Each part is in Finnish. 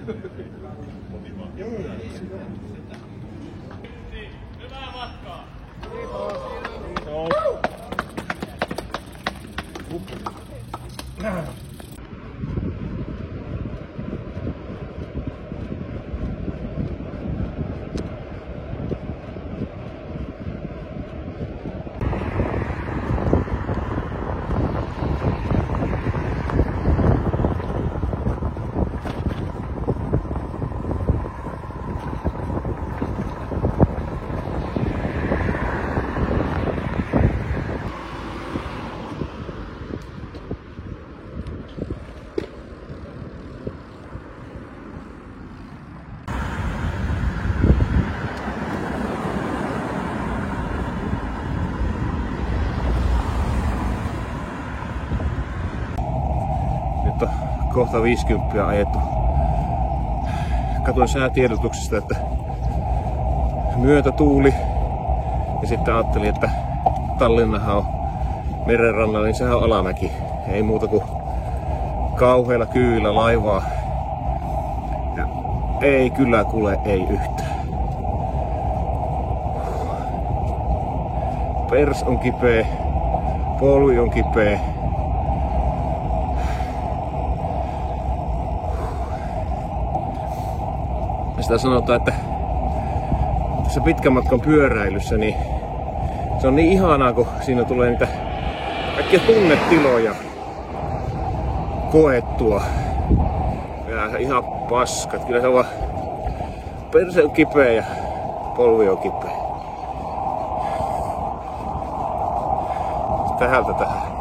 Hyvää matkaa! Nyt on kohta 50 ajettu. Katoin säätiedotuksesta, että myötätuuli. Ja sitten ajattelin, että Tallinnahan on merenrannalla, niin sehän on alamäki. Ei muuta kuin kauheilla kyydillä laivaa. Ja ei kyllä kuule, ei yhtään. Pers on kipeä, polvi on kipeä. Sitä sanotaan, että tässä pitkän matkan pyöräilyssä niin se on niin ihanaa, kun siinä tulee niitä kaikkia tunnetiloja koettua. Ja ihan paskat. Kyllä se on vaan perse on kipeä ja polvi on kipeä. Tähältä tähän.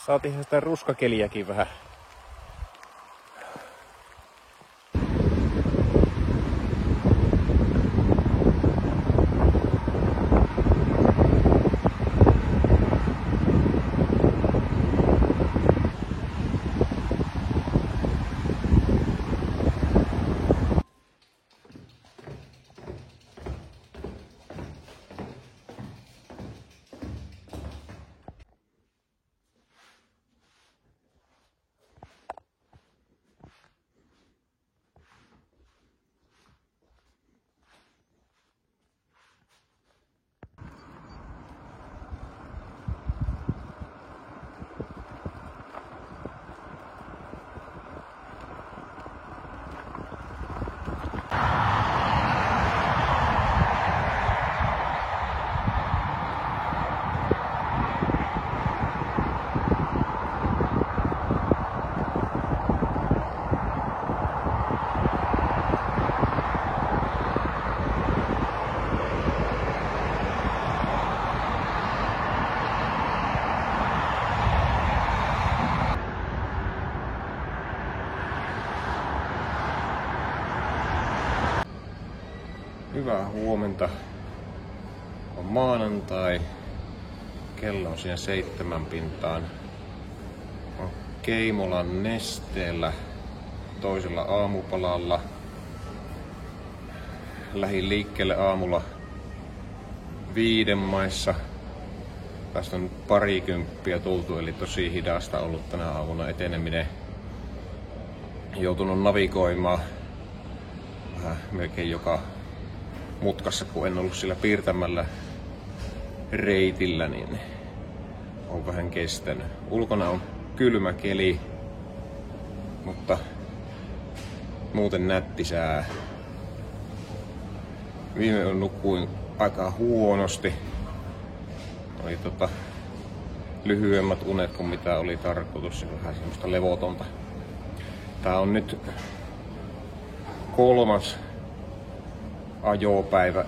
Saatiin sitä ruskakeliäkin vähän. Hyvää huomenta. On maanantai. Kello on siinä 7 pintaan. On Keimolan Nesteellä toisella aamupalalla. Lähdin liikkeelle aamulla 5 maissa. Tästä on parikymppiä tultu, eli tosi hidasta ollut tänä aamuna eteneminen. Joutunut navigoimaan vähän melkein joka mutkassa, kun en ollut sillä piirtämällä reitillä, niin on vähän kestänyt. Ulkona on kylmä keli, mutta muuten nätti sää. Viime yön nukuin aika huonosti. Oli lyhyemmät unet kuin mitä oli tarkoitus, vähän semmoista levotonta. Tää on nyt 3. ajopäivä.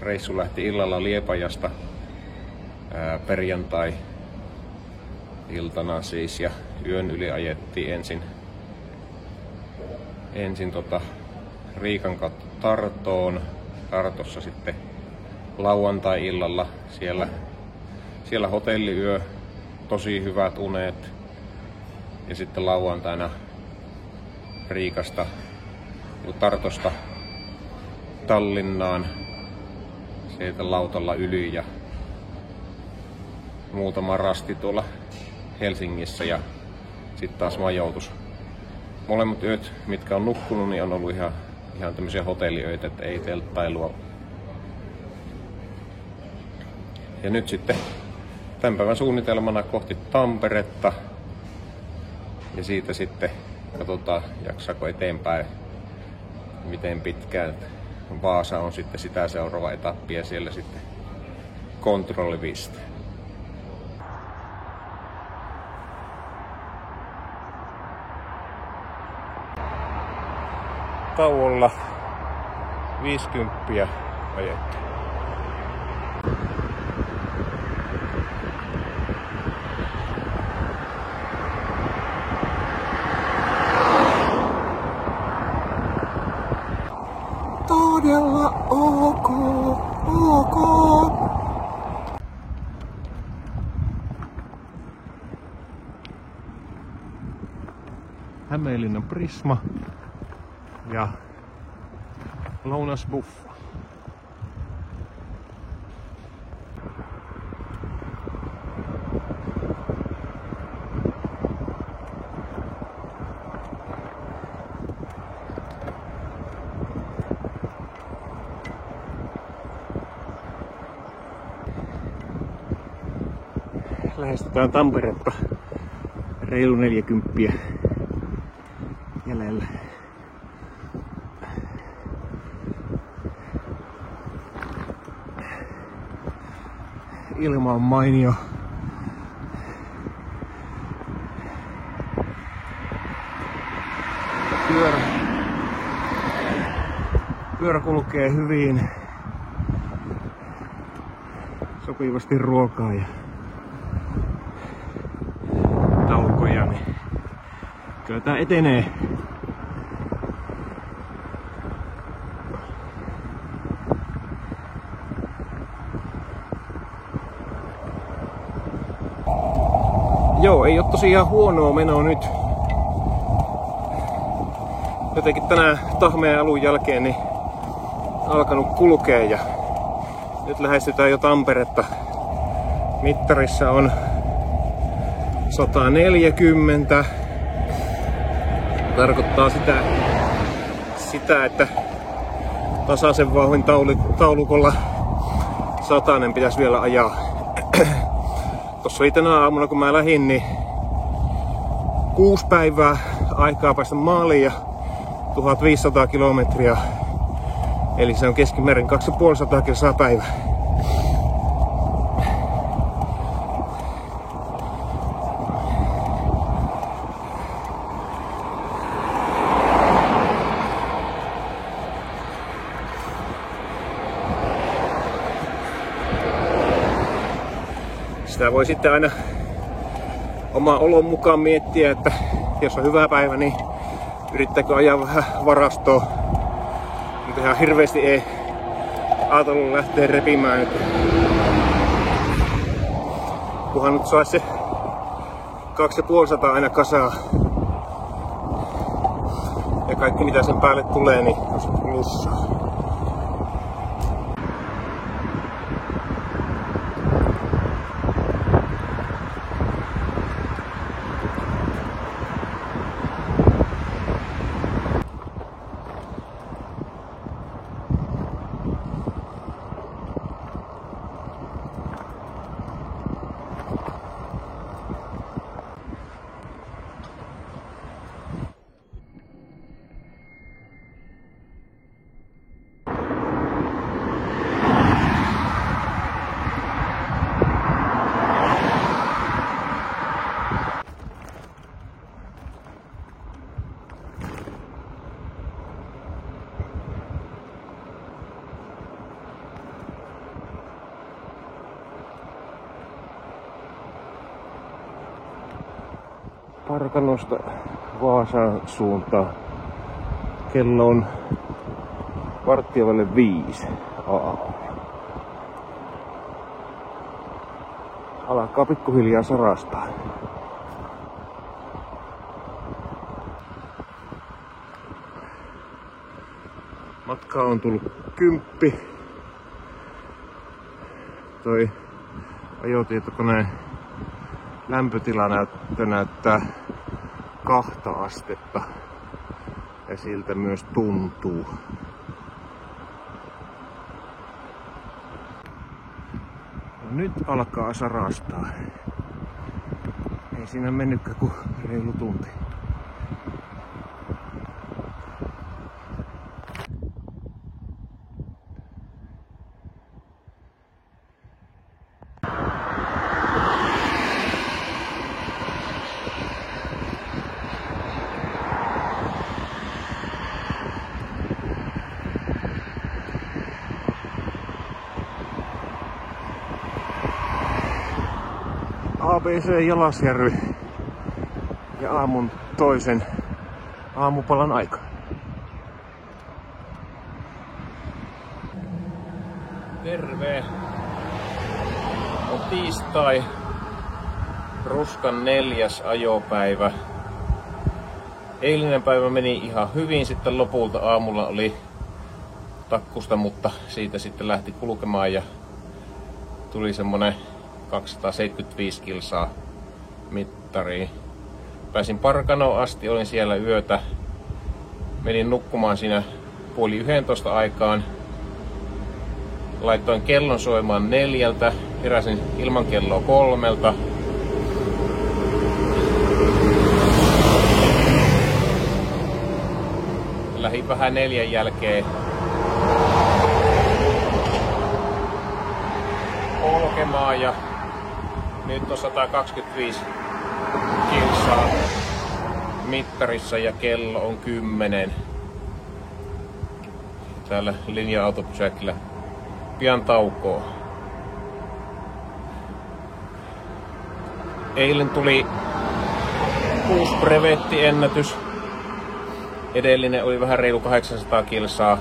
Reissu lähti illalla Liepajasta perjantai-iltana siis, ja yön yli ajettiin ensin Riikan kautta Tartoon. Tartossa sitten lauantai-illalla siellä hotelliyö, tosi hyvät unet, ja sitten lauantaina Riikasta Tartosta Tallinnaan. sieltä lautalla yli ja muutama rasti tuolla Helsingissä ja sitten taas majoitus. Molemmat yöt, mitkä on nukkunut, niin on ollut ihan tämmöisiä hotelliöitä, että ei telttailua. Ja nyt sitten tämän päivän suunnitelmana kohti Tamperetta. Ja siitä sitten katsotaan, jaksaako eteenpäin, miten pitkään. Vaasa on sitten sitä seuraava etappi ja siellä sitten kontrollipiste. Tauolla 50 ajettu. Todella ok. Hämeenlinnan Prisma ja lounasbuffa. Lähestytään Tamperetta, reilu 40 jäljellä. Ilma on mainio. Pyörä kulkee hyvin. Sopivasti ruokaa ja taukoja, niin kyllä tää etenee. Joo, ei oo tosiaan huonoa menoa nyt. Jotenkin tänään Tahmeen alun jälkeen niin alkanut kulkea ja nyt lähestytään jo Tamperetta. Mittarissa on 140. Tarkoittaa sitä että tasaisen vauhdin taulukolla 100 pitäisi vielä ajaa. Tossa oli tänä aamuna kun mä lähdin, niin 6 päivää aikaa päästä maaliin ja 1500 kilometriä. Eli se on keskimäärin 250 kilsaa päivä. Sitä voi sitten aina oman olon mukaan miettiä, että jos on hyvä päivä, niin yrittääkö ajaa vähän varastoa. Mutta ihan hirveästi ei ajatellut lähteä repimään. Että kunhan nyt saisi se 250 aina kasaa. Ja kaikki mitä sen päälle tulee, niin on se plussaa. Parkanosta Vaasan suuntaan. Kello on 4:45 aamulla. Alkaa pikkuhiljaa sarastaa. Matkaa on tullut 10. toi ajotietokoneen lämpötilanäyttö näyttää 2 astetta ja siltä myös tuntuu. No nyt alkaa sarastaa. Ei siinä mennytkään kuin reilu tunti. ABC Jalasjärvi ja aamun toisen aamupalan aika. Terve! On tiistai, Ruskan 4. ajopäivä. Eilinen päivä meni ihan hyvin, sitten lopulta aamulla oli takkusta, mutta siitä sitten lähti kulkemaan ja tuli semmonen 275 kilsaa mittariin. Pääsin Parkanoon asti, olin siellä yötä. Menin nukkumaan siinä 10:30 aikaan. Laitoin kellon soimaan 4, heräsin ilman kelloa 3. Lähdin vähän 4 jälkeen polkemaan ja nyt on 125 kilsaa mittarissa ja kello on 10. Täällä linja-autopysäkillä pian taukoa. Eilen tuli uusi brevettiennätys. Edellinen oli vähän reilu 800 kilsaa.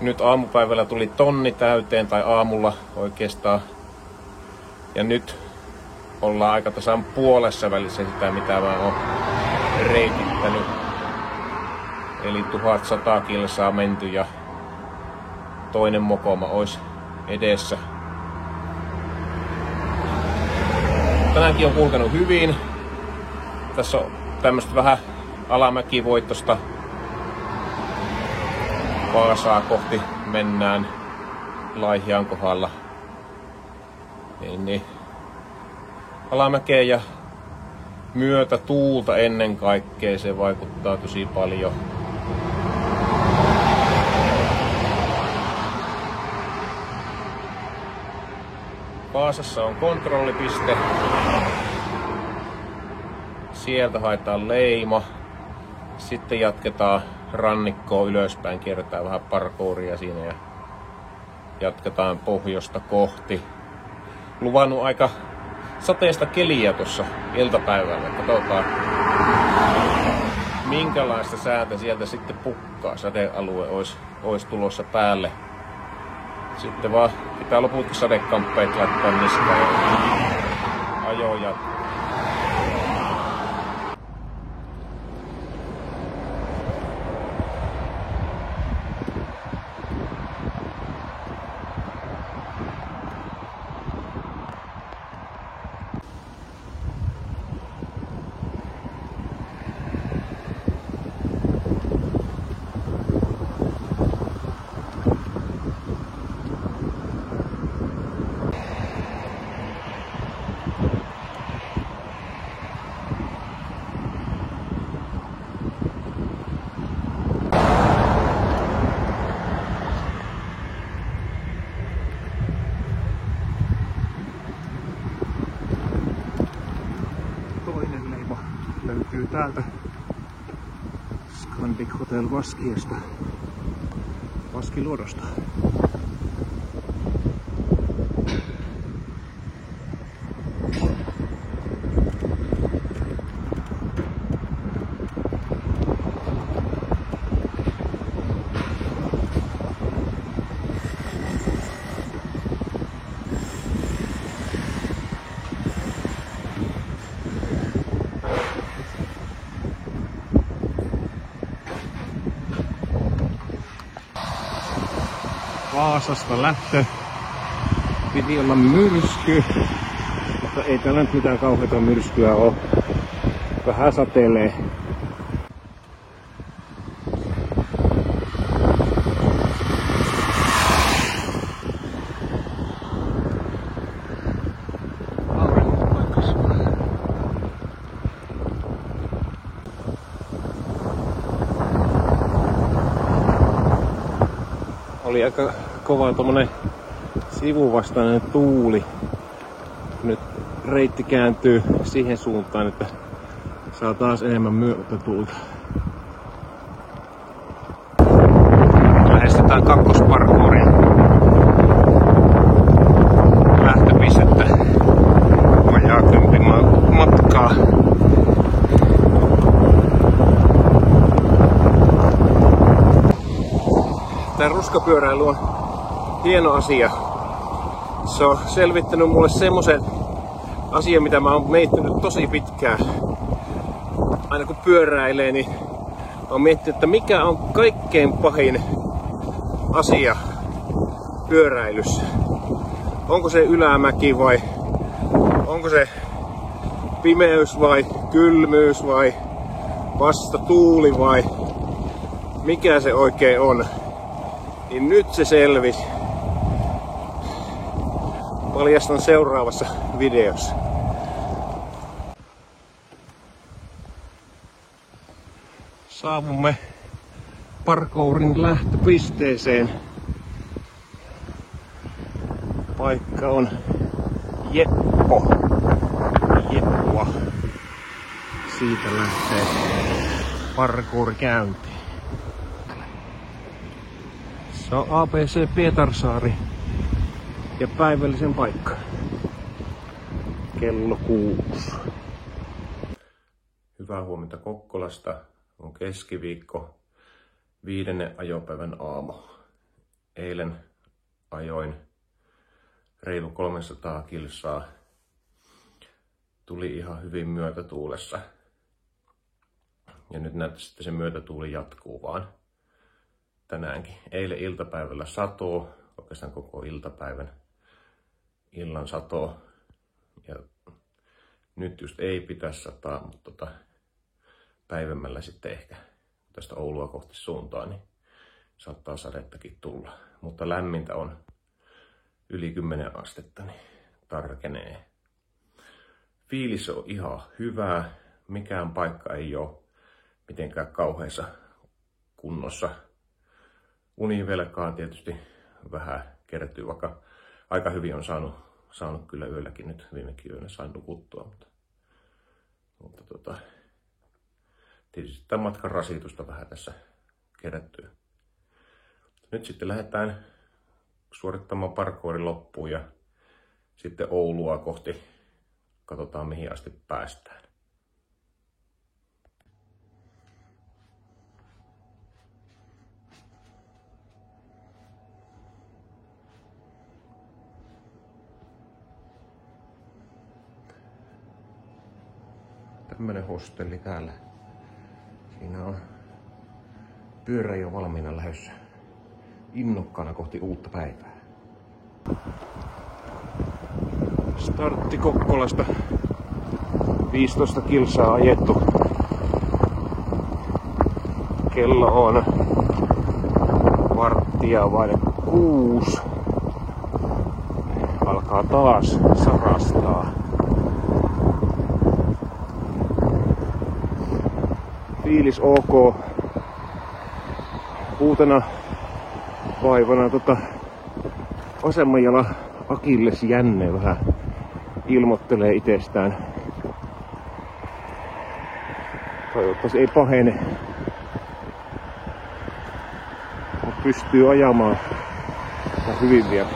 Nyt aamupäivällä tuli tonni täyteen, tai aamulla oikeastaan. Ja nyt ollaan aika tasan puolessa välissä sitä, mitä mä oon reitittänyt. Eli 1100 kilsaa menty ja toinen mokoma olisi edessä. Tänäänkin on kulkenut hyvin. Tässä on tämmöstä vähän alamäkivoittosta. Vaasaa kohti mennään Laihian kohdalla. Niin. Alamäkeä ja myötä tuulta ennen kaikkea, se vaikuttaa tosi paljon. Vaasassa on kontrollipiste. Sieltä haetaan leima. Sitten jatketaan rannikkoa ylöspäin, kierretään vähän parkouria siinä ja jatketaan pohjoista kohti. Luvannut aika sateista keliä tuossa iltapäivällä. Katsotaan minkälaista säätä sieltä sitten pukkaa. Sadealue olisi tulossa päälle. Sitten vaan pitää loputkin sadekamppeet laittaa niskaan ja ajo jatkuu. Löytyy täältä Scandic Hotel Vaskiasta, Vaskiluodosta. Vaasasta lähtö Piti olla myrsky, mutta ei täällä nyt mitään kauheita myrskyä ole. Vähän satelee. Oli aika kova tommonen sivuvastainen tuuli. Nyt reitti kääntyy siihen suuntaan, että saa taas enemmän myötätuulta. Lähestytään kakkosparkourin lähtöpistettä. Vajaa 10 matkaa. Tää ruskapyöräily on hieno asia. Se on selvittänyt mulle semmosen asian, mitä mä oon miettinyt tosi pitkään. Aina kun pyöräilee, niin oon miettinyt, että mikä on kaikkein pahin asia pyöräilyssä. Onko se ylämäki vai onko se pimeys vai kylmyys vai vastatuuli vai mikä se oikein on. Niin nyt se selvisi. Paljastan seuraavassa videossa. Saavumme parkourin lähtöpisteeseen. Paikka on Jeppoa. Siitä lähtee parkouri käyntiin. Se on ABC Pietarsaari ja päivällisen paikka. Kello 6. Hyvää huomenta Kokkolasta. On keskiviikko, 5. ajopäivän aamu. Eilen ajoin reilu 300 kilsaa. Tuli ihan hyvin myötätuulessa. Ja nyt näyttäisi, että se myötätuuli jatkuu vaan tänäänkin. Eilen iltapäivällä satoo, oikeastaan koko illan satoo. Ja nyt just ei pitäisi sataa, mutta päivämällä sitten ehkä tästä Oulua kohti suuntaan, niin saattaa sadettakin tulla. Mutta lämmintä on yli 10 astetta, niin tarkenee. Fiilis on ihan hyvä. Mikään paikka ei ole mitenkään kauheassa kunnossa. Univelkaa tietysti vähän kertyy, vaikka aika hyvin on saanut kyllä yölläkin nyt viimekin yönä sain nukuttua. Mutta tietysti tämän matkan rasitusta vähän tässä kerättyy. Nyt sitten lähdetään suorittamaan parkourin loppuun ja sitten Oulua kohti. Katsotaan mihin asti päästään. Tämmönen hostelli täällä. Siinä on pyörä jo valmiina lähdössä innokkaana kohti uutta päivää. Startti Kokkolasta. 15 kilsaa ajettu. Kello on 5:15. Alkaa taas sarastaa. Fiilis ok. Uutena vaivana vasemman jalan akillesjänne vähän ilmoittelee itsestään. Toivottavasti ei pahene. Mutta pystyy ajamaan hyvin vielä.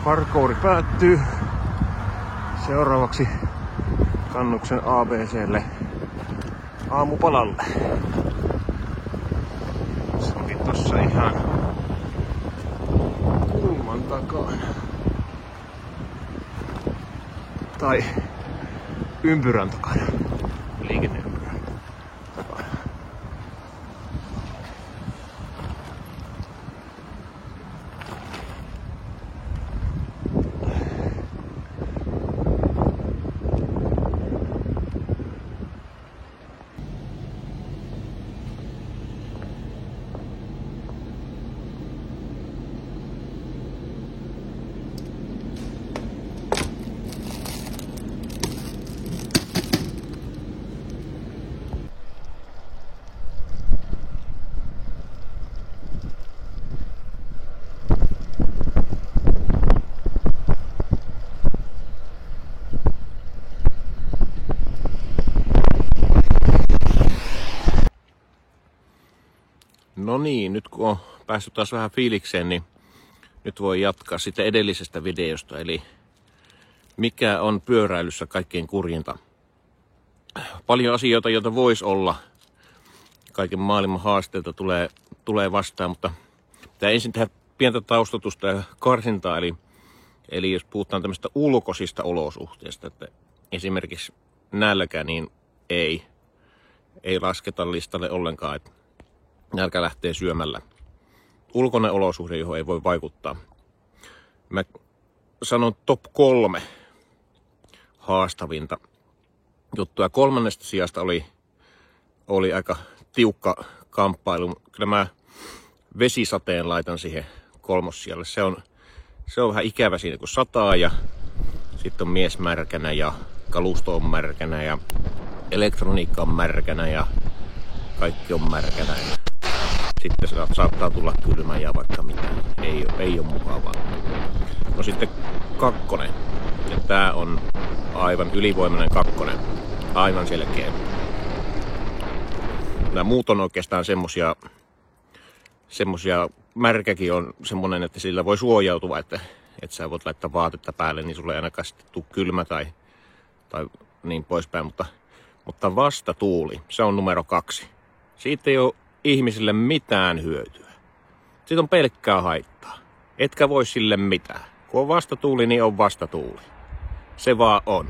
Parkouri päättyy. Seuraavaksi Kannuksen ABClle aamupalalle. Se oli tossa ihan kulman takana. Tai ympyrän takana. Liikenneympyrän. No niin, nyt kun on päässyt taas vähän fiilikseen, niin nyt voi jatkaa sitten edellisestä videosta. Eli mikä on pyöräilyssä kaikkein kurjinta. Paljon asioita, joita voisi olla. Kaiken maailman haasteita tulee vastaan, mutta pitää ensin tehdä pientä taustatusta ja karsintaa. Eli jos puhutaan tämmöistä ulkoisista olosuhteista, että esimerkiksi nälkä, niin ei lasketa listalle ollenkaan, että nälkä lähtee syömällä. Ulkoinen olosuhde, johon ei voi vaikuttaa. Mä sanon top 3 haastavinta juttua. 3. sijasta oli aika tiukka kamppailu. Kyllä mä vesisateen laitan siihen 3. sijalle. Se on vähän ikävä siinä, kun sataa ja sitten on mies märkänä ja kalusto on märkänä ja elektroniikka on märkänä ja kaikki on märkänä. Sitten saattaa tulla kylmä ja vaikka mitä. Ei ole mukavaa. No sitten 2. Ja tää on aivan ylivoimainen 2. Aivan selkeä. Nämä muut on oikeastaan semmosia, märkäkin on semmonen, että sillä voi suojautua, että sä voit laittaa vaatetta päälle, niin sulle ei ainakaan sitten tule kylmä tai niin poispäin. Mutta vastatuuli, se on numero 2. Siitä ei ole ihmisille mitään hyötyä. Siitä on pelkkää haittaa. Etkä voi sille mitään. Kun on vastatuuli, niin on vastatuuli. Se vaan on.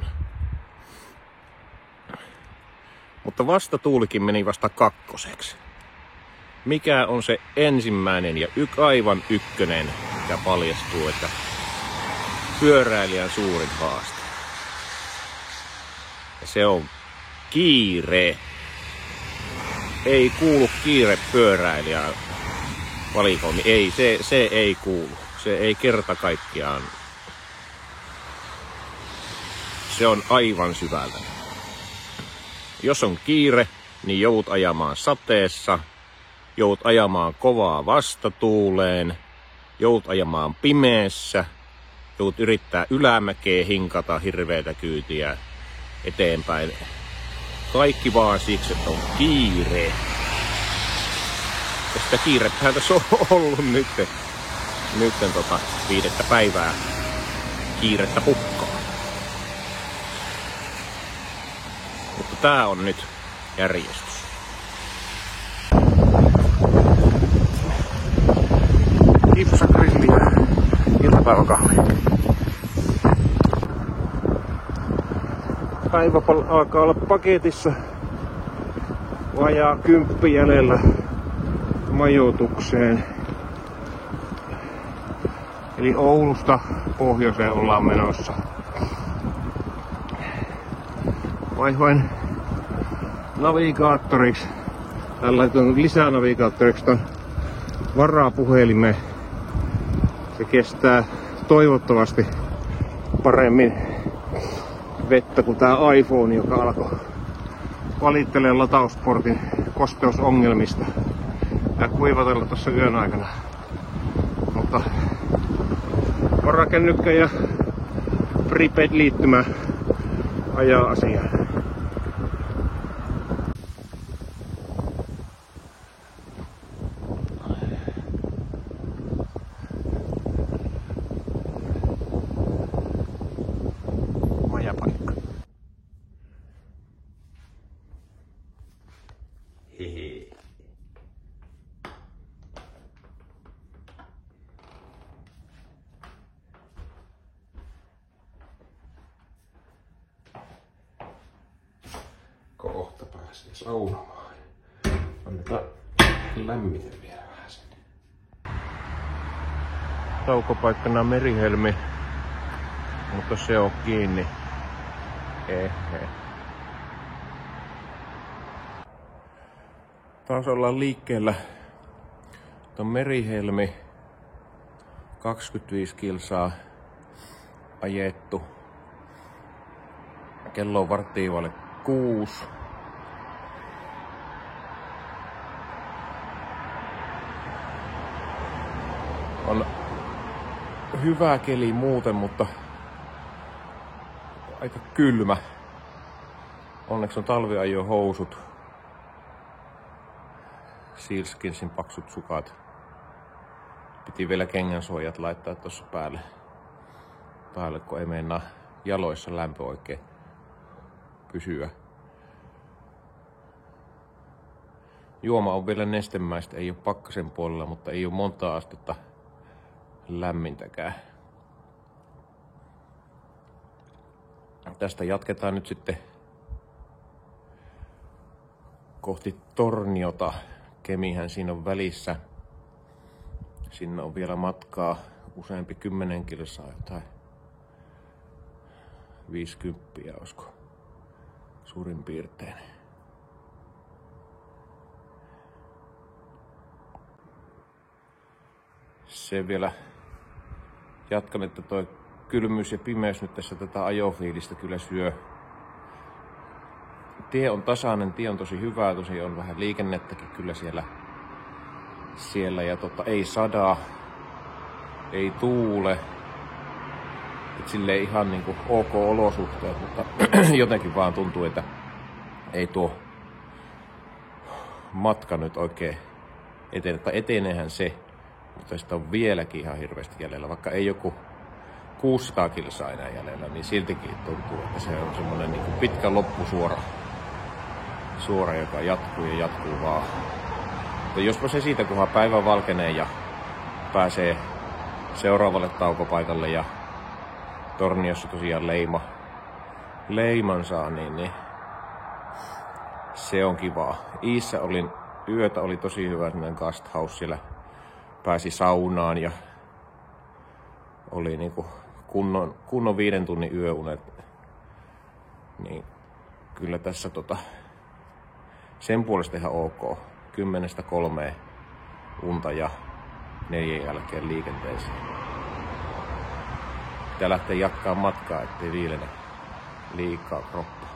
Mutta vastatuulikin meni vasta 2. Mikä on se ensimmäinen ja aivan ykkönen, mikä paljastuu, että pyöräilijän suurin haaste? Ja se on kiire. Ei kuulu kiire pyöräilijän valikoimiin. Ei, se ei kuulu. Se ei kerta kaikkiaan. Se on aivan syvällä. Jos on kiire, niin joudut ajamaan sateessa, joudut ajamaan kovaa vastatuuleen, joudut ajamaan pimeässä, joudut yrittää ylämäkeä hinkata hirveätä kyytiä eteenpäin. Kaikki vaan siksi, että on kiire. Ja sitä kiirettähän tässä on ollut nyt 5. päivää kiirettä pukkaa. Mutta tää on nyt järjestys. Kipsagrilli ja iltapäiväkahvi. Päivä alkaa olla paketissa. Vajaa 10 jäljellä majoitukseen. Eli Oulusta pohjoiseen ollaan menossa. Vaihoin navigaattoriksi, tällä lisänavigaattoriksi ton varapuhelimen. Se kestää toivottavasti paremmin vettä kuin tää iPhone, joka alkoi valittelee latausportin kosteusongelmista ja kuivatella tuossa yön aikana. Mutta varakännykkä ja prepaid-liittymä ajaa asiaa. Majapaikka. Hehe. Kohta pääsee saunomaan. Annetaan lämmitä vielä vähän sen. Taukopaikkana Merihelmi, mutta se on kiinni. Taas ollaan liikkeellä. Tuon Merihelmi 25 kilsaa ajettu. Kello on 5:15. On hyvä keli muuten, mutta aika kylmä. Onneksi on talviajohousut. Sealskinsin paksut sukat. Piti vielä kengänsuojat laittaa tuossa päälle, kun ei meinaa jaloissa lämpö oikein pysyä. Juoma on vielä nestemäistä, ei ole pakkasen puolella, mutta ei ole monta astetta lämmintäkään. Tästä jatketaan nyt sitten kohti Torniota. Kemihän siinä on välissä. Sinne on vielä matkaa useampi 10 kilsaa, jotain 50 olisiko suurin piirtein. Se vielä jatkan, että toi kylmyys ja pimeys nyt tässä tätä ajofiilistä kyllä syö. Tie on tasainen, tie on tosi hyvä, tosi on vähän liikennettäkin kyllä siellä ja ei sadaa, ei tuule. Et silleen ihan niinku ok olosuhteet, mutta jotenkin vaan tuntuu, että ei tuo matka nyt oikein etene. Tai etenehän se, mutta sitä on vieläkin ihan hirveästi jäljellä. Vaikka ei joku 600 kilsaa enää jäljellä, niin siltikin tuntuu, että se on semmonen niinku pitkä loppusuora, joka jatkuu ja jatkuu vaan. Ja jospa se siitä, kunhan päivä valkenee ja pääsee seuraavalle taukopaikalle ja Torniossa tosiaan leiman saa, niin se on kivaa. Iissä yötä oli tosi hyvä semmoinen guest house, siellä pääsi saunaan ja oli niinku kunnon 5 tunnin yöunet. Niin kyllä tässä sen puolesta ihan ok. 10-3 unta ja 4 jälkeen liikenteeseen. Pitää lähteä jatkaa matkaa, ettei viilene liikaa kroppa.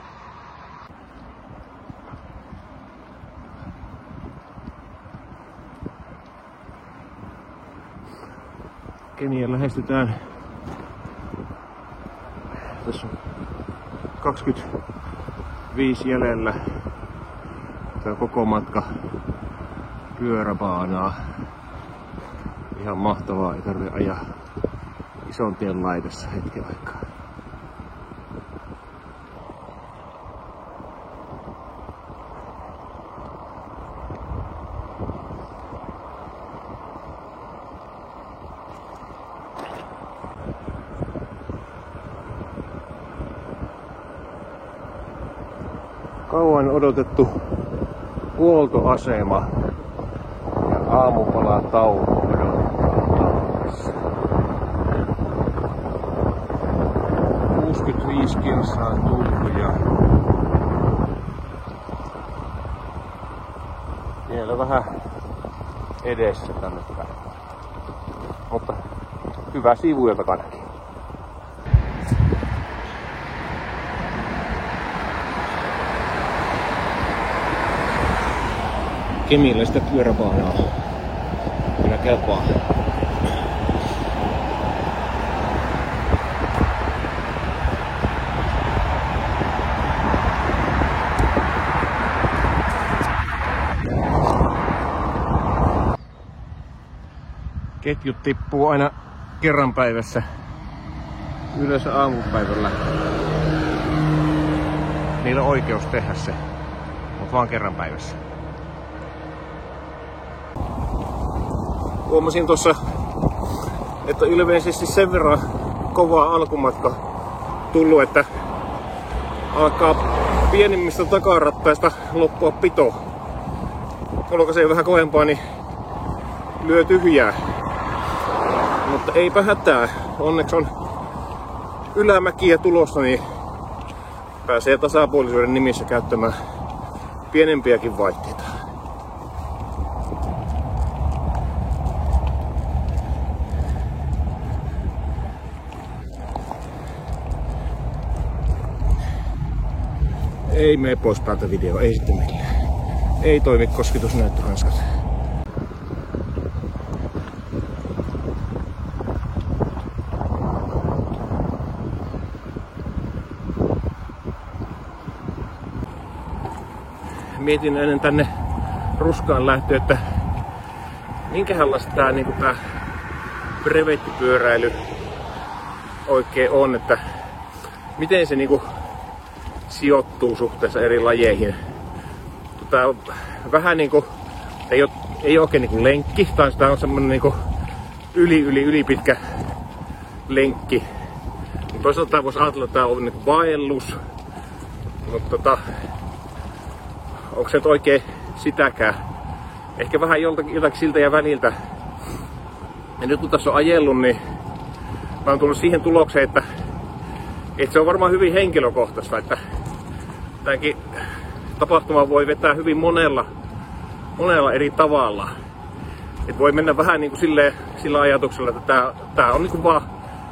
Kemiä lähestytään. Tässä on 25 jäljellä. Tämä koko matka pyöräbaanaa. Ihan mahtavaa, ei tarvitse ajaa ison tien laidassa hetken aikaa. Kauan odotettu huoltoasema ja aamupala tauko odottaa. 65 kilsaa tullut ja vielä vähän edessä tänne päin. Mutta hyvä sivu jo takanakin. Kemillä sitä pyöräbaanaa kyllä kelpaa. Ketjut tippuu aina kerran päivässä, yleensä aamupäivällä. Niillä on oikeus tehdä se, mutta vaan kerran päivässä. Huomasin tuossa, että ilmeisesti sen verran kovaa alkumatka tullut, että alkaa pienimmistä takarattaista loppua pito. Kolkasee vähän kovempaa, niin lyö tyhjää. Mutta eipä hätää. Onneksi on ylämäkiä tulossa, niin pääsee tasapuolisuuden nimissä käyttämään pienempiäkin vaihteita. Ei mene pois päältä video, ei sitten millään. Ei toimi kosketusnäyttöhanskat. Mietin ennen tänne ruskaan lähtö, että minkälaista tää niinku tää brevettipyöräily oikein on, että miten se niinku sijoittuu suhteessa eri lajeihin. Tää on vähän niinku, ei oikein niinku lenkki, tai tää on semmonen niinku yli pitkä lenkki. Toisaalta tää voisi ajatella, että tää on niinku vaellus, mutta onko se nyt oikein sitäkään? Ehkä vähän jotakin siltä ja väliltä. Ja nyt kun tässä on ajellut, niin mä oon tullut siihen tulokseen, että se on varmaan hyvin henkilökohtaista, että tämänkin tapahtuma voi vetää hyvin monella eri tavalla. Et voi mennä vähän niin kuin sillä ajatuksella, että tää on niin kuin vaan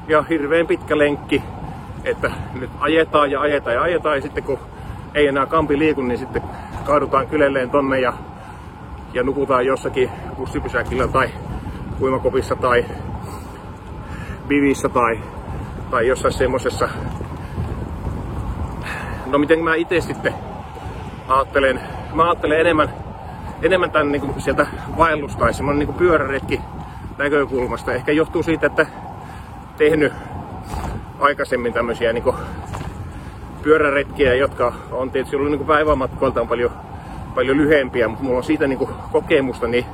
ihan hirveän pitkä lenkki, että nyt ajetaan ja sitten kun ei enää kampi liiku, niin sitten kaadutaan kylelleen tonne ja nukutaan jossakin bussipysäkillä tai uimakopissa tai bivissä tai jossain semmosessa. No miten mä itse sitten ajattelen? Mä ajattelen enemmän tän niinku sieltä vaellus- tai semmonen niinku pyöräretki näkökulmasta. Ehkä johtuu siitä, että tehnyt aikaisemmin tämmösiä niinku pyöräretkiä, jotka on tietysti ollut niinku päivämatkoiltaan paljon lyhyempiä, mutta mulla on siitä niinku kokemusta, niin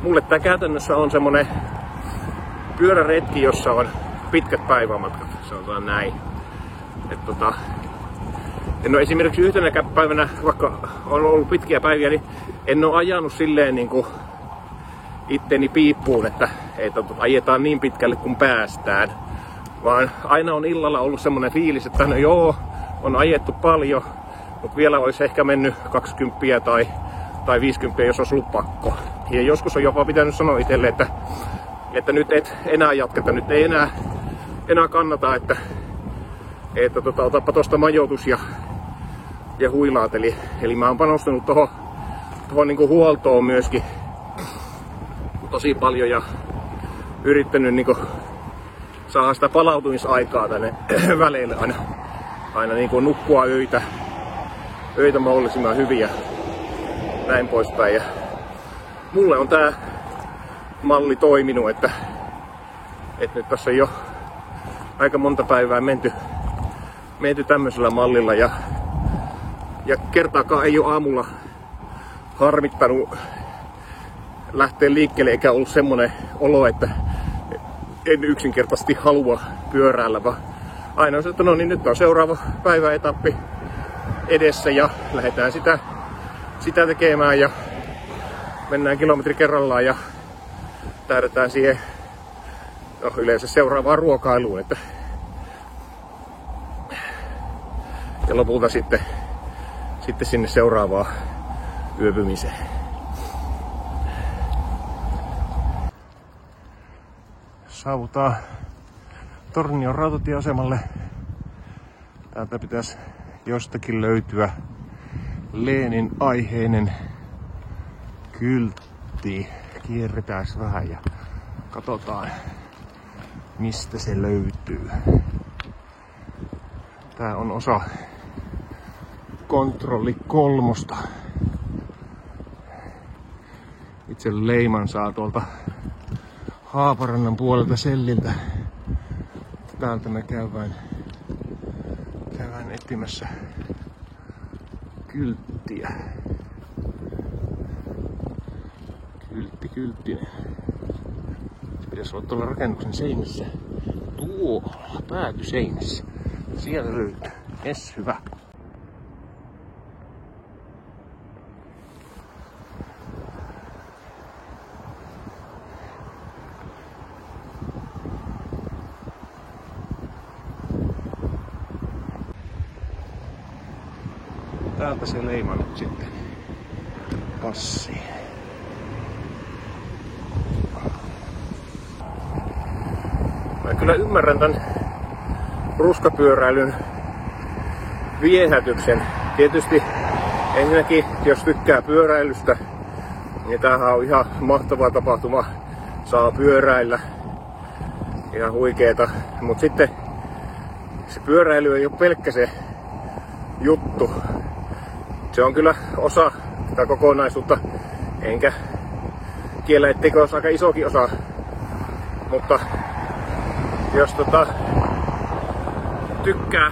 mulle tää käytännössä on semmonen pyöräretki, jossa on pitkät päivämatkat, sanotaan näin. En ole esimerkiksi yhtenäkään päivänä, vaikka on ollut pitkiä päiviä, niin en ole ajanut silleen niinku itteni piippuun, että ajetaan niin pitkälle kuin päästään. Vaan aina on illalla ollut semmonen fiilis, että no joo, on ajettu paljon, mutta vielä olisi ehkä mennyt 20 tai 50, jos olisi ollut pakko. Ja joskus on jopa pitänyt sanoa itselle, että nyt et enää jatketa, nyt ei enää kannata, että otapa tosta majoitus ja huilaat. Eli mä oon panostanut tohon niinku huoltoon myöskin tosi paljon ja yrittänyt niinku saada sitä palautumisaikaa tänne väleille aina niinku nukkua öitä mahdollisimman hyviä näin poispäin. Ja mulle on tää malli toiminut, että nyt tässä on jo aika monta päivää menty tämmöisellä mallilla ja kertaakaan ei ole aamulla harmittanut lähteä liikkeelle, eikä ollut semmonen olo, että en yksinkertaisesti halua pyöräillä, vaan aina on se, että no niin, nyt on seuraava päiväetappi edessä ja lähdetään sitä tekemään ja mennään kilometri kerrallaan ja tähdätään siihen yleensä seuraavaan ruokailuun, että ja lopulta sitten sinne seuraavaan yöpymiseen. Saavutaan Tornion rautatieasemalle. Täältä pitäisi jostakin löytyä Lenin aiheinen kyltti. Kierretään vähän ja katsotaan, mistä se löytyy. Tää on osa kontrolli 3. Itse leiman saa tuolta Haaparannan puolelta selliltä. Täältä me käydään etsimässä kylttiä. Kylttinen. Se pitäisi olla tuolla rakennuksen seinässä. Tuolla päätyseinässä. Siellä löytyy. Jes, hyvä. Täältä se leima nyt sitten passii. Mä kyllä ymmärrän tän ruskapyöräilyn viehätyksen. Tietysti ensinnäkin, jos tykkää pyöräilystä, niin tämähän on ihan mahtava tapahtuma. Saa pyöräillä. Ihan huikeeta. Mut sitten se pyöräily ei ole pelkkä se juttu. Se on kyllä osa tätä kokonaisuutta. Enkä kiellä, etteikö olisi aika isokin osa. Mutta jos tykkää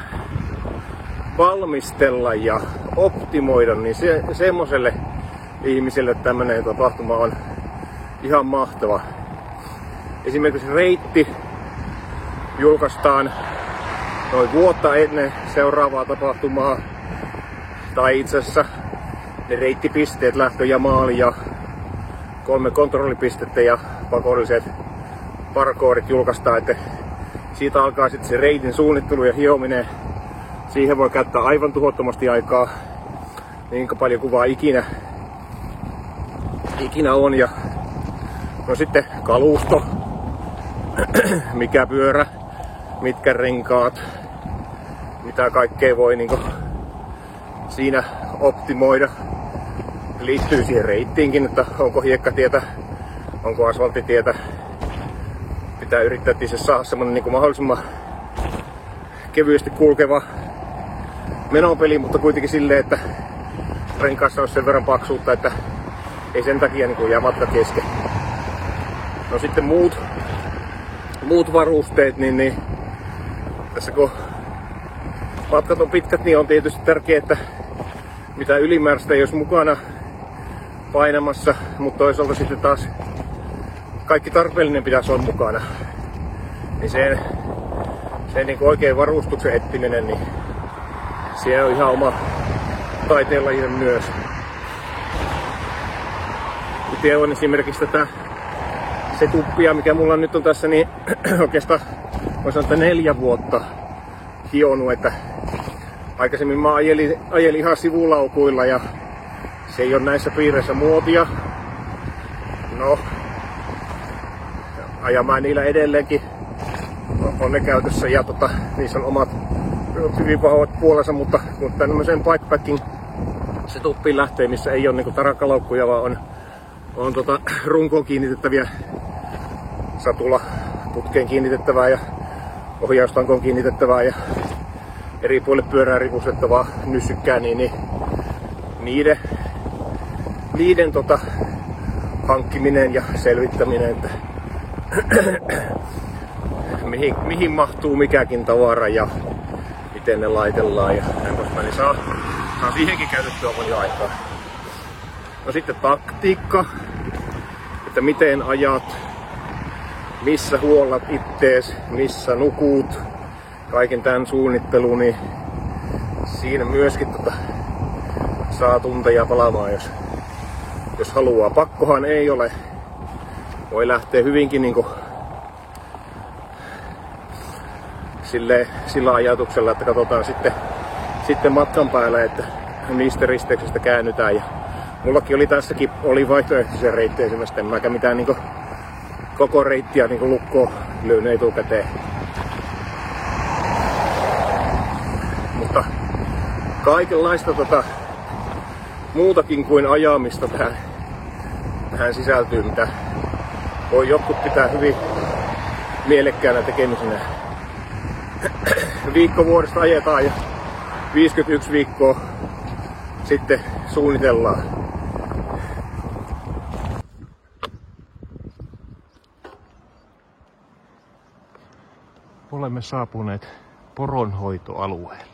valmistella ja optimoida, niin semmoiselle ihmiselle tämmönen tapahtuma on ihan mahtava. Esimerkiksi reitti julkaistaan noin vuotta ennen seuraavaa tapahtumaa. Tai itse asiassa ne reittipisteet, lähtö ja maali ja 3 kontrollipistettä ja pakolliset parkourit julkaistaan, että siitä alkaa sitten se reitin suunnittelu ja hiominen. Siihen voi käyttää aivan tuhottomasti aikaa, niin paljon kuvaa ikinä on. Ja no sitten kalusto, mikä pyörä, mitkä renkaat, mitä kaikkea voi niinku siinä optimoida. Liittyy siihen reittiinkin, että onko hiekkatietä, onko asfalttitietä. Pitää yrittää itse saada semmonen niinku mahdollisimman kevyesti kulkeva menopeli, mutta kuitenkin silleen, että renkaassa olisi sen verran paksuutta, että ei sen takia niinku jää matka kesken. No sitten muut varusteet, niin tässä kun matkat on pitkät, niin on tietysti tärkeää, että mitä ylimääräistä ei olisi mukana painamassa, mutta toisaalta sitten taas kaikki tarpeellinen pitäisi olla mukana. Niin se niin kuin oikein varustuksen etsiminen, niin siellä on ihan oma taiteenlaji myös. Itse on esimerkiksi tätä setuppia, mikä mulla nyt on tässä, niin oikeastaan voisi sanoa, että 4 vuotta hionut, että aikaisemmin mä ajelin ihan sivulaukuilla ja se ei ole näissä piireissä muotia. No, ajamaan niillä edelleenkin on ne käytössä ja niissä on omat hyvin vahvat puolensa, mutta kun tämmöisen bikepacking setuppiin lähtee, missä ei ole niinku tarakkalaukkuja, vaan on runkoon kiinnitettäviä, satula putkeen kiinnitettävää ja ohjaustankoon kiinnitettävää ja eri puolille pyörää ripustettavaa nyssykkää, niin niiden hankkiminen ja selvittäminen, että mihin mahtuu mikäkin tavara ja miten ne laitellaan ja näin poispäin, niin saa siihenkin käytettyä paljon aikaa. No sitten taktiikka, että miten ajat, missä huollat ittees, missä nukut, kaiken tämän suunnittelu, niin siinä myöskin saa tunteja palaamaan, jos haluaa. Pakkohan ei ole. Voi lähteä hyvinkin niinku sillä ajatuksella, että katsotaan sitten matkan päällä, että mistä risteyksestä käännytään. Ja mullakin oli tässäkin vaihtoehtoisia reittejä esimerkiksi, en mäkään mitään niinku koko reittiä niinku lukkoon lyönyt etukäteen. Mutta kaikenlaista muutakin kuin ajamista tähän sisältyy, mitä voi jotkut pitää hyvin mielekkäänä tekemisenä. Viikko vuodesta ajetaan ja 51 viikkoa sitten suunnitellaan. Olemme saapuneet poronhoitoalueelle.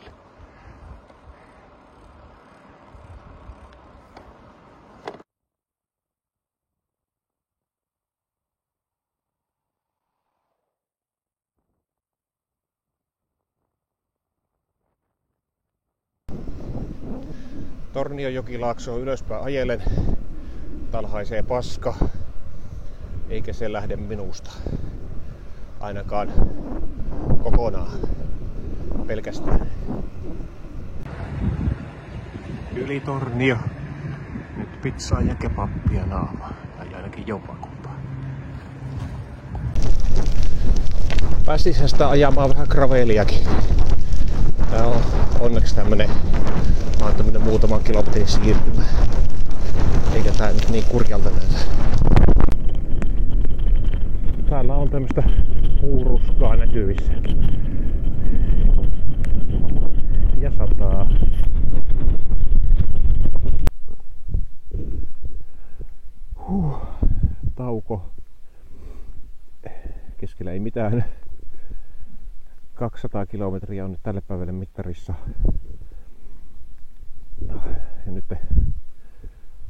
Tornionjokilaaksoon ylöspäin ajelen. Talhaisee paska, eikä se lähde minusta. Ainakaan kokonaan pelkästään. Yli Tornio. Nyt pizzaa ja kebappia naama. Tai ainakin jompakumpaa. Päästiin sitä ajamaan vähän graveliakin. Tää on onneksi tämmönen muutaman kilometrin siirtymä. Eikä tää nyt niin kurjalta näytä. Täällä on tämmöstä puuruskaa näkyvissä. Ja sataa. tauko. Keskellä ei mitään. 200 kilometriä on nyt tälle päivälle mittarissa. Ja nyt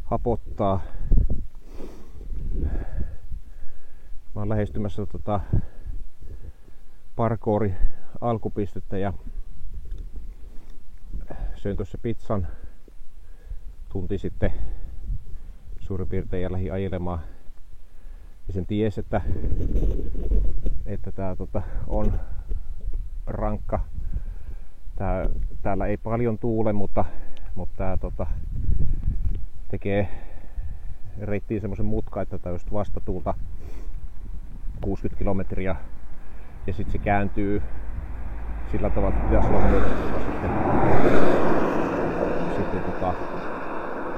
hapottaa. Mä oon lähestymässä parkouri alkupistettä ja söin tuossa pizzan tunti sitten suurin piirtein ja lähdin ajelemaan. Ja sen ties, että tää on rankka. Täällä ei paljon tuule, mutta tää tekee reittiin semmosen mutka, että tää on just vastatuulta 60 kilometriä ja sitten se kääntyy sillä tavalla, että pitäisi olla myötätuulta sitten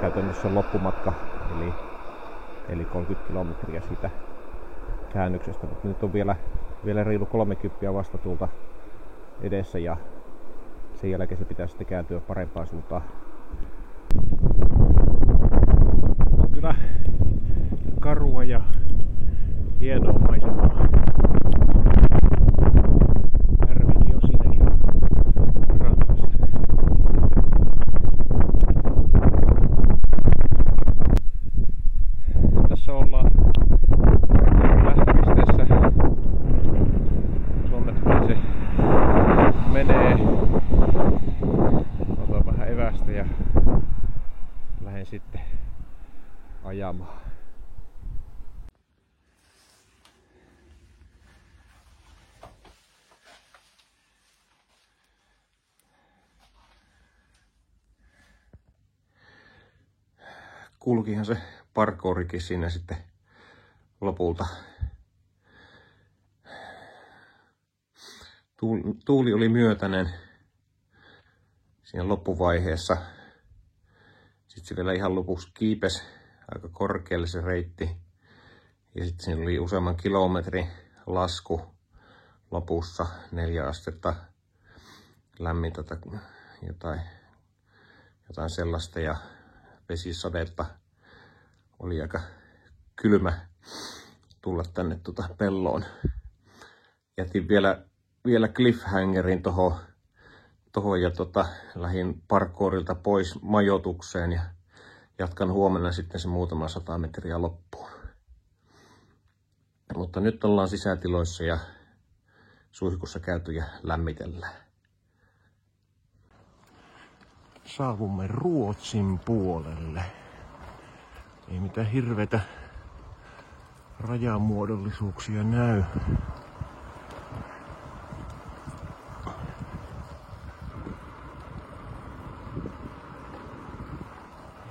käytännössä loppumatka eli 30 kilometriä siitä käännöksestä, mutta nyt on vielä reilu 30 vastatuulta edessä ja sen jälkeen se pitää sitten kääntyä parempaan suuntaan. On kyllä karua ja hienoa maisemaa. Järvikin on siinä ihan rannassa. Tässä ollaan lähtöpisteessä. Tuonne se menee. Otan vähän evästä ja lähden sitten ajamaan. Kulkihan se parkourikin siinä sitten lopulta. Tuuli oli myötäinen siinä loppuvaiheessa. Sitten se vielä ihan lopuksi kiipesi aika korkealle se reitti. Ja sitten siinä oli useamman kilometrin lasku lopussa, 4 astetta lämmintä jotain sellaista ja vesisadetta. Oli aika kylmä tulla tänne pelloon. Jätin vielä cliffhangerin tohon ja lähdin parkourilta pois majoitukseen ja jatkan huomenna sitten se muutama 100 metriä loppuun. Mutta nyt ollaan sisätiloissa ja suihkussa käyty ja lämmitellään. Saavumme Ruotsin puolelle. Ei mitään hirveitä rajamuodollisuuksia näy.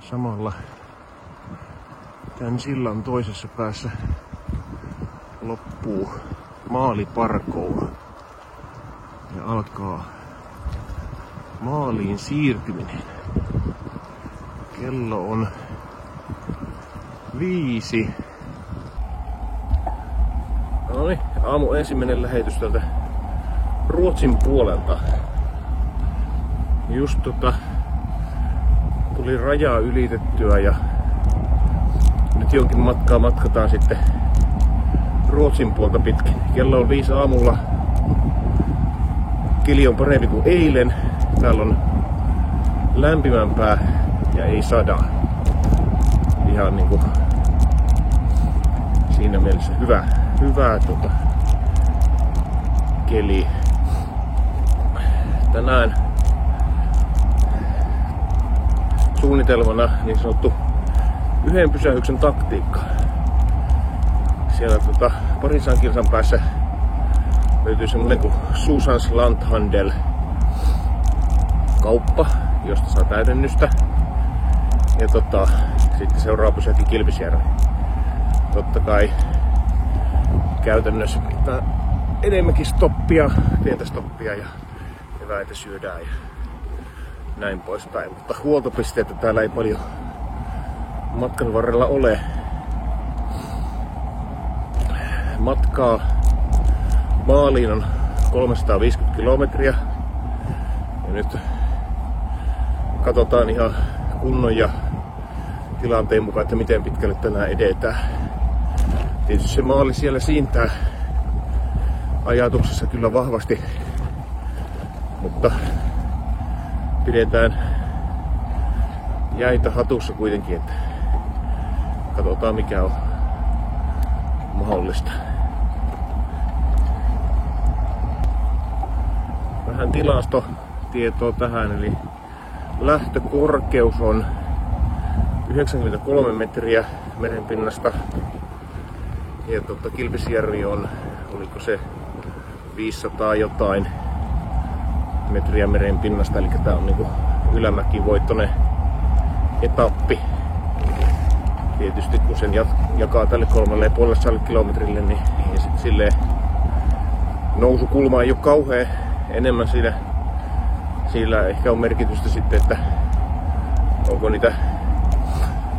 Samalla tämän sillan toisessa päässä loppuu maaliparkour ja alkaa maaliin siirtyminen. Kello on 5. Noniin, aamu ensimmäinen lähetys täältä Ruotsin puolelta. Just tuli rajaa ylitettyä ja nyt jonkin matkaa matkataan sitten Ruotsin puolta pitkin. Kello on 5 aamulla. Keli on parempi kuin eilen. Täällä on lämpimämpää ja ei sada. Ihan niinku siinä mielessä hyvä keli. Tänään suunnitelmana niin sanottu 1 pysähyksen taktiikka. Siellä parin kilsan päässä löytyy semmonen kuin Susans Lanthandel kauppa, josta saa täydennystä. Ja sitten seuraava pysäkki Kilpisjärvi. Totta kai käytännössä pitää enemmänkin pientä stoppia ja eväitä syödään ja näin poispäin. Mutta huoltopisteitä täällä ei paljon matkan varrella ole. Matkaa maaliin on 350 kilometriä. Ja nyt katsotaan ihan kunnon ja tilanteen mukaan, että miten pitkälle tänään edetään. Tietysti se maali siellä siintää ajatuksessa kyllä vahvasti, mutta pidetään jäitä hatussa kuitenkin, että katsotaan mikä on mahdollista. Vähän tilastotietoa tähän, eli lähtökorkeus on 93 metriä merenpinnasta ja Kilpisjärvi on, oliko se 500 jotain metriä merenpinnasta, eli tää on niinku ylämäkivoittoinen etappi. Tietysti kun sen jakaa tälle 3,5 kilometrille, niin silleen nousukulma ei ole kauhean enemmän sillä ehkä on merkitystä sitten, että onko niitä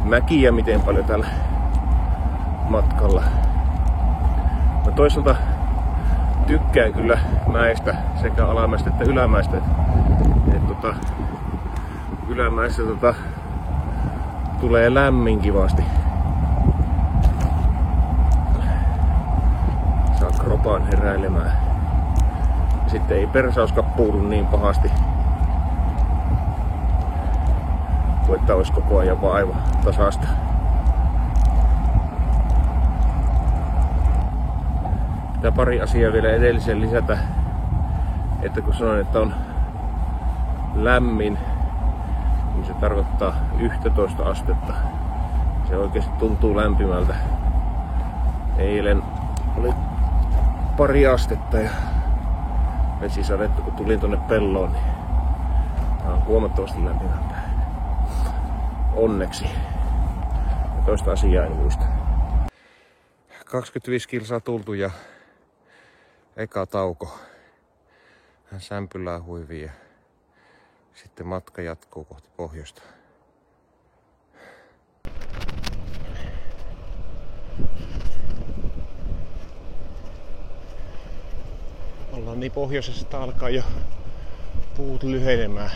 mäkiä miten paljon tällä matkalla. Mä toisaalta tykkään kyllä mäistä, sekä alamäistä että ylämäistä. Ylämäistä tulee lämmin kivasti. Saa kropan heräilemään. Sitten ei persauskappuudu niin pahasti, kuin että olisi koko ajan vaan aivan tasaista. Pitää pari asiaa vielä edelliseen lisätä, että kun sanoin, että on lämmin, niin se tarkoittaa 11 astetta. Se oikeasti tuntuu lämpimältä. Eilen oli pari astetta ja vesisadetta, kun tulin tonne pelloon, niin tää on huomattavasti lämpimämpää. Onneksi. Ja toista asiaa en muista. 25 kilsaa tultu ja eka tauko. Hän sämpylää huivia ja sitten matka jatkuu kohti pohjoista. Ollaan niin pohjoisessa, että alkaa jo puut lyhenemään.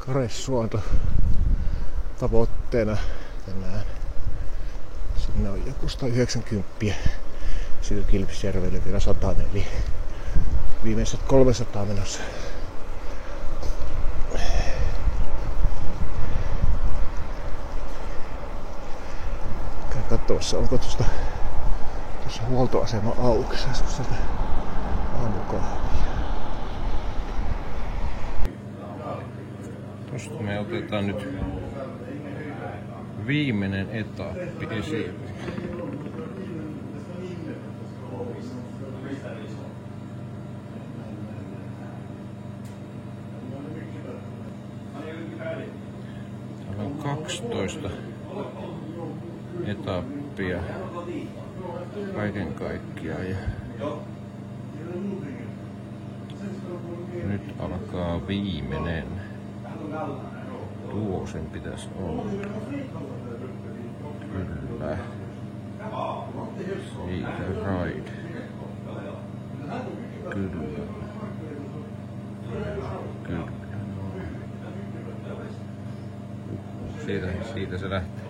Karesuonto tavoitteena tänään. Sinne on joku 190. Siitä Kilpisjärvelle vielä 100, eli viimeiset 300 menossa. Käyn katsomassa, onko tuossa huoltoasema auki. Saisiko sieltä aamukahvia? Tuosta me otetaan nyt viimeinen etappi esiin. Täällä on 12 etappia kaiken kaikkiaan. Ja nyt alkaa viimeinen. Tuo sen pitäisi olla. Kyllä. Siitä ride. Kyllä. Kyllä. Siitä se lähtee.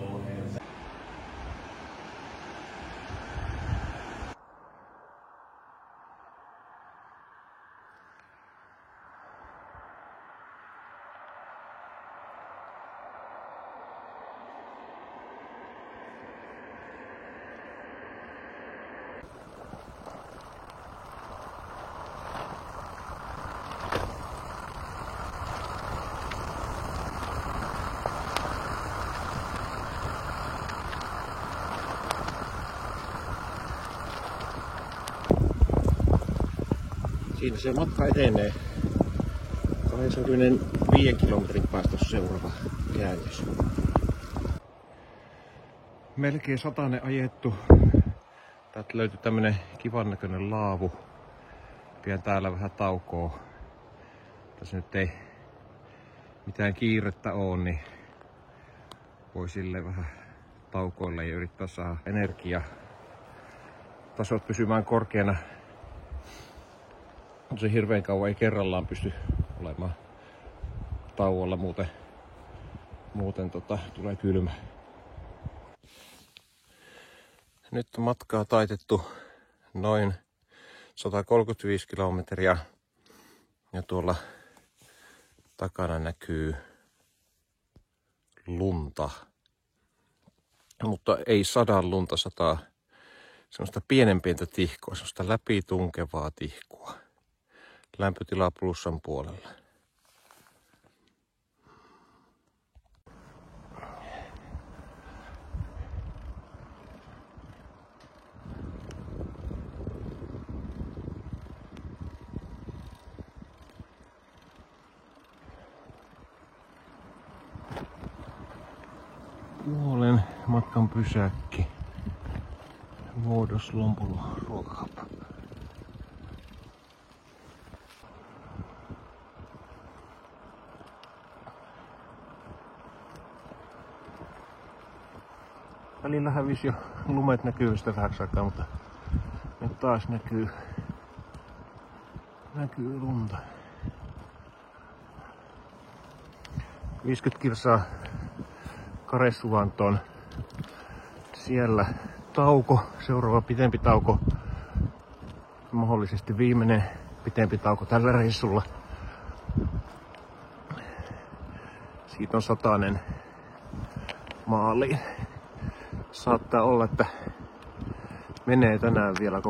Siinä se matka etenee. 25 kilometrin päästä seuraava käännös. Melkein 100 ajettu. Täältä löytyi tämmönen kivan näköinen laavu. Pidän täällä vähän taukoa. Tässä nyt ei mitään kiirettä oo, niin voi silleen vähän taukoilla ja yrittää saada energia tasot pysymään korkeana. Se hirveän kauan ei kerrallaan pysty olemaan tauolla, muuten tulee kylmä. Nyt on matkaa taitettu noin 135 kilometriä ja tuolla takana näkyy lunta. Mutta ei sadan lunta, sataa semmoista pienenpientä tihkoa, semmoista läpitunkevaa tihkua. Lämpötila plussan puolella. Puolen matkan pysäkki. Vuodoslompolo ruokahappa. Välillä hävisi jo lumet näkyvistä vähäksi aikaa, mutta nyt taas näkyy lunta. 50 kilsaa Karesuvantoon. Siellä tauko, seuraava pitempi tauko. Mahdollisesti viimeinen pitempi tauko tällä reissulla. Siitä on 100 maaliin. Saattaa olla, että menee tänään vielä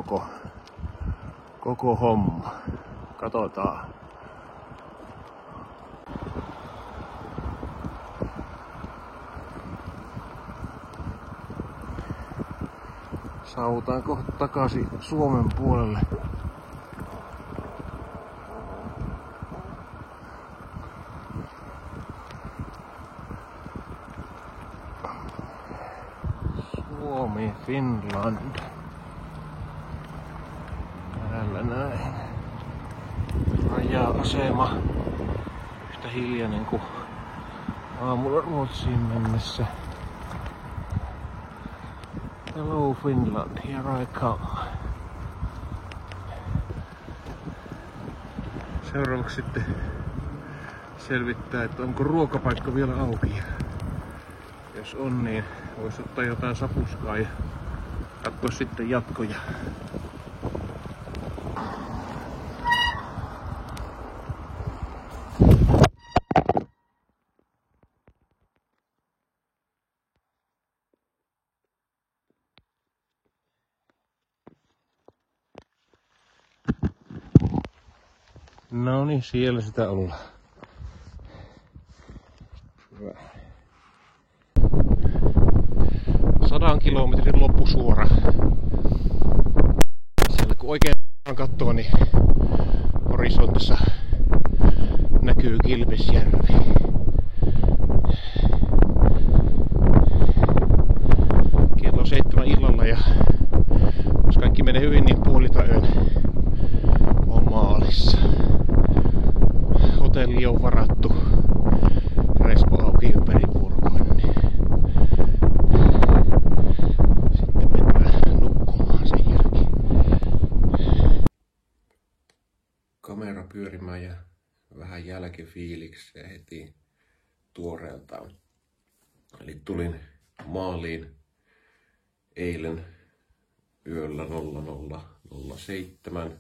koko homma. Katsotaan. Saavutaan kohta takaisin Suomen puolelle. Suomi, Finland. Täällä näin. Raja-asema. Yhtä hiljainen kuin aamulla Ruotsiin mennessä. Hello Finland, here I come. Seuraavaksi sitten selvittää, että onko ruokapaikka vielä auki. Jos on, niin voisi ottaa jotain sapuskaa ja katsoa sitten jatkoja. No niin, siellä sitä ollaan. Hyvä. 100 kilometrin loppusuora. Siellä kun oikein katsoo, niin horisontissa näkyy Kilpisjärvi. Kello 7 illalla ja jos kaikki menee hyvin, niin puolilta yön on maalissa. Hotelli on varattu. Respo auki ympäri Purkoin. Niin sitten mennään nukkumaan sen jälkeen. Kamera pyörimään ja vähän jälkifiiliksiä heti tuoreeltaan. Eli tulin maaliin eilen yöllä 00:07.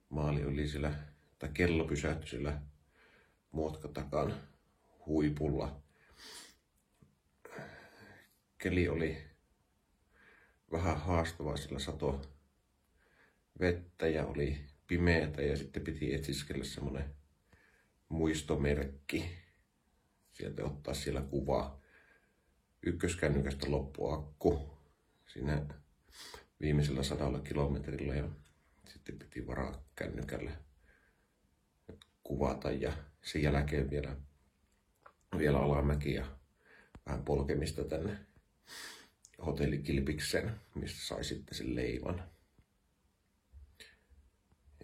Maali oli siellä, tai kello pysähtyi siellä Muotkatakan huipulla. Keli oli vähän haastava, sillä sato vettä ja oli pimeätä ja sitten piti etsiskellä semmonen muistomerkki. Sieltä ottaa siellä kuva. Ykköskännykästä loppu akku siinä viimeisellä 100 kilometrillä ja sitten piti varaa kännykälle kuvata ja sen jälkeen vielä alamäki ja vähän polkemista tänne hotellikilpikseen, mistä sai sitten sen leivan.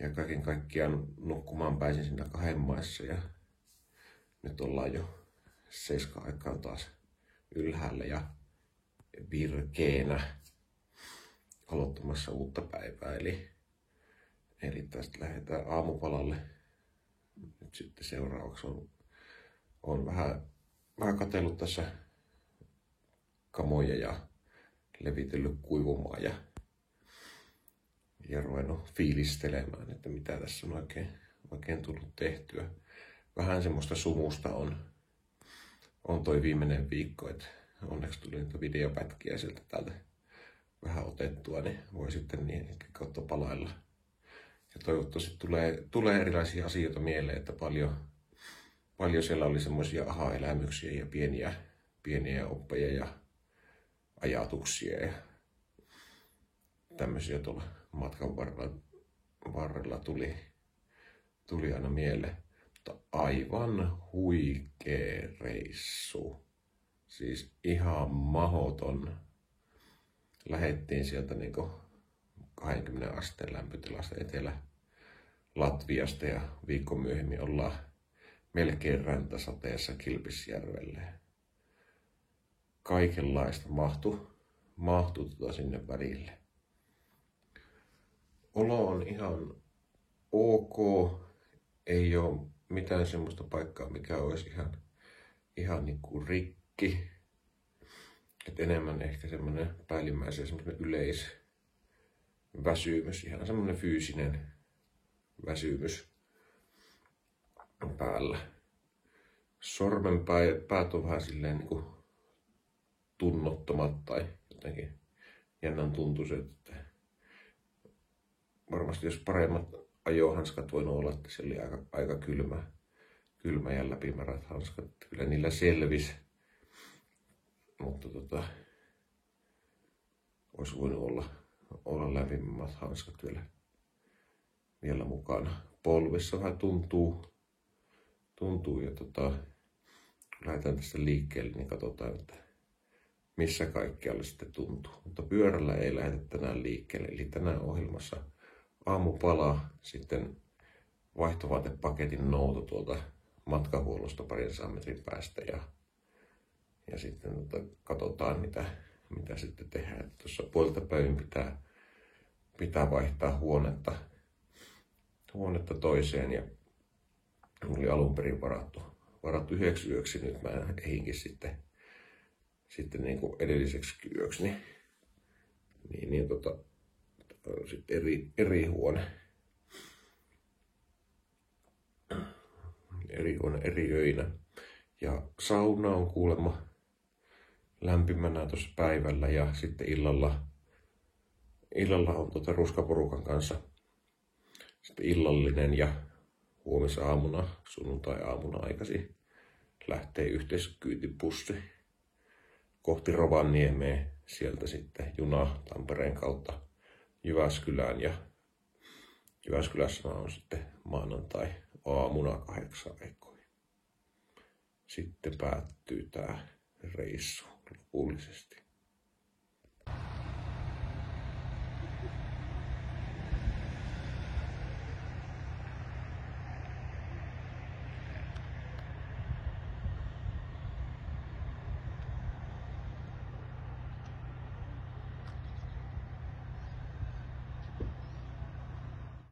Ja kaiken kaikkiaan nukkumaan pääsin siinä 2 maissa ja nyt ollaan jo 7 aikaan taas ylhäällä ja virkeänä. aloittamassa uutta päivää. Eli tästä lähdetään aamupalalle. Nyt sitten seuraavaksi on vähän katsellut tässä kamoja ja levitellyt kuivumaan ja ruvennut fiilistelemään, että mitä tässä on oikein tullut tehtyä. Vähän semmoista sumusta on toi viimeinen viikko, että onneksi tuli niitä videopätkiä sieltä täältä vähän otettua, niin voi sitten niin kautta palailla. Ja toivottavasti tulee erilaisia asioita mieleen, että paljon siellä oli semmoisia aha-elämyksiä ja pieniä oppeja ja ajatuksia ja tämmöisiä tuolla matkan varrella tuli aina mieleen. Mutta aivan huikea reissu. Siis ihan mahoton. Lähettiin sieltä niinku 20 asteen lämpötilasta Etelä-Latviasta ja viikko myöhemmin ollaan melkein räntäsateessa Kilpisjärvelle. Kaikenlaista mahtui sinne välille. Olo on ihan ok. Ei ole mitään semmoista paikkaa, mikä olisi ihan niin kuin rikki. Et enemmän ehkä semmoinen päällimmäisen semmoinen yleisväsymys, ihan semmoinen fyysinen väsymys päällä. Sormenpäät on vähän silleen niin kuin tunnottomat tai jotenkin jännän tuntuiset, että varmasti jos paremmat ajohanskat voinut olla, että se oli aika kylmä ja läpimärät hanskat. Kyllä niillä selvisi, mutta olisi voinut olla lämpimämmät hanskat vielä mukana. Polvissa vähän tuntuu ja lähdetään tästä liikkeelle, niin katsotaan, että missä kaikkialla sitten tuntuu. Mutta pyörällä ei lähdetä tänään liikkeelle, eli tänään ohjelmassa aamupala, sitten vaihtovaatepaketin nouto tuolta matkahuollosta 200 metrin päästä ja sitten katsotaan mitä sitten tehdään. Tuossa puolta päivin pitää vaihtaa huonetta toiseen ja oli alun perin varattu 9 yöksi, nyt mä ehinkin sitten niin kuin edelliseksi yöksi, niin sitten eri huone. Eri huone eri öinä. Ja sauna on kuulemma lämpimänä tuossa päivällä ja sitten illalla on ruskaporukan kanssa sitten illallinen ja huomisaamuna, sunnuntai-aamuna aikaisin lähtee yhteiskyytipussi kohti Rovaniemeä, sieltä sitten juna Tampereen kautta Jyväskylään ja Jyväskylässä on sitten maanantai aamuna 8 aikoihin. Sitten päättyy tää reissu lopullisesti.